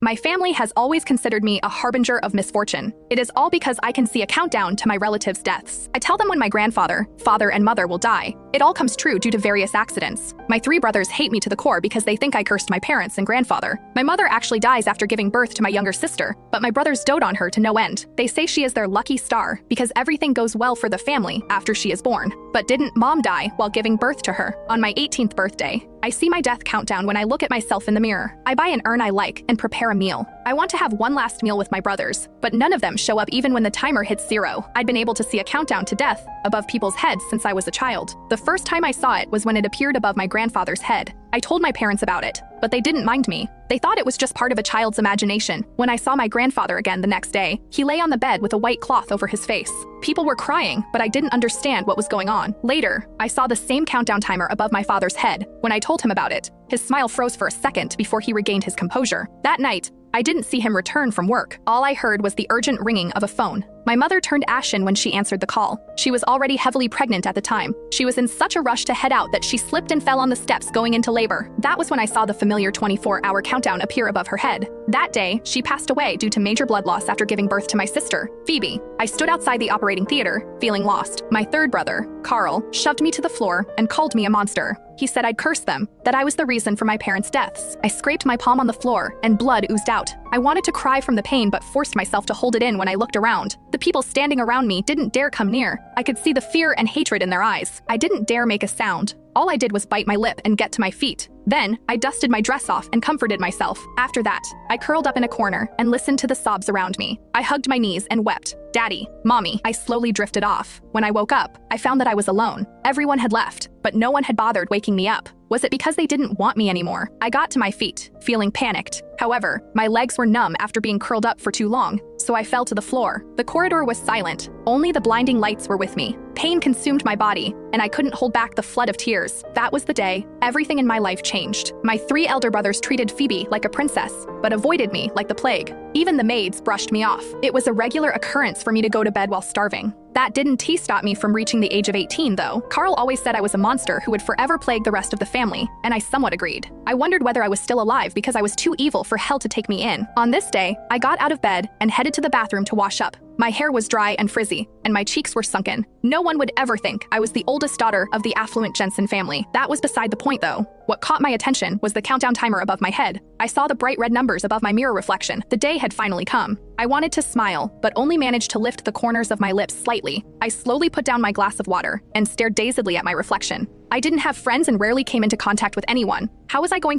My family has always considered me a harbinger of misfortune. It is all because I can see a countdown to my relatives' deaths. I tell them when my grandfather, father, and mother will die. It all comes true due to various accidents. My 3 brothers hate me to the core because they think I cursed my parents and grandfather. My mother actually dies after giving birth to my younger sister, but my brothers dote on her to no end. They say she is their lucky star because everything goes well for the family after she is born. But didn't mom die while giving birth to her? On my 18th birthday, I see my death countdown when I look at myself in the mirror. I buy an urn I like and prepare a meal. I want to have one last meal with my brothers, but none of them show up even when the timer hits 0. I'd been able to see a countdown to death above people's heads since I was a child. The first time I saw it was when it appeared above my grandfather's head. I told my parents about it, but they didn't mind me. They thought it was just part of a child's imagination. When I saw my grandfather again the next day, he lay on the bed with a white cloth over his face. People were crying, but I didn't understand what was going on. Later, I saw the same countdown timer above my father's head. When I told him about it, his smile froze for a second before he regained his composure. That night, I didn't see him return from work. All I heard was the urgent ringing of a phone. My mother turned ashen when she answered the call. She was already heavily pregnant at the time. She was in such a rush to head out that she slipped and fell on the steps going into labor. That was when I saw the familiar 24-hour countdown appear above her head. That day, she passed away due to major blood loss after giving birth to my sister, Phoebe. I stood outside the operating theater, feeling lost. My 3rd brother, Carl, shoved me to the floor and called me a monster. He said I'd cursed them, that I was the reason for my parents' deaths. I scraped my palm on the floor, and blood oozed out. I wanted to cry from the pain but forced myself to hold it in when I looked around. The people standing around me didn't dare come near. I could see the fear and hatred in their eyes. I didn't dare make a sound. All I did was bite my lip and get to my feet. Then, I dusted my dress off and comforted myself. After that, I curled up in a corner and listened to the sobs around me. I hugged my knees and wept. Daddy, Mommy. I slowly drifted off. When I woke up, I found that I was alone. Everyone had left, but no one had bothered waking me up. Was it because they didn't want me anymore? I got to my feet, feeling panicked. However, my legs were numb after being curled up for too long, so I fell to the floor. The corridor was silent. Only the blinding lights were with me. Pain consumed my body, and I couldn't hold back the flood of tears. That was the day everything in my life changed. My 3 elder brothers treated Phoebe like a princess, but avoided me like the plague. Even the maids brushed me off. It was a regular occurrence for me to go to bed while starving. That didn't stop me from reaching the age of 18, though. Carl always said I was a monster who would forever plague the rest of the family, and I somewhat agreed. I wondered whether I was still alive because I was too evil for hell to take me in. On this day, I got out of bed and headed to the bathroom to wash up. My hair was dry and frizzy, and my cheeks were sunken. No one would ever think I was the oldest daughter of the affluent Jensen family. That was beside the point, though. What caught my attention was the countdown timer above my head. I saw the bright red numbers above my mirror reflection. The day had finally come. I wanted to smile, but only managed to lift the corners of my lips slightly. I slowly put down my glass of water and stared dazedly at my reflection. I didn't have friends and rarely came into contact with anyone. How was I going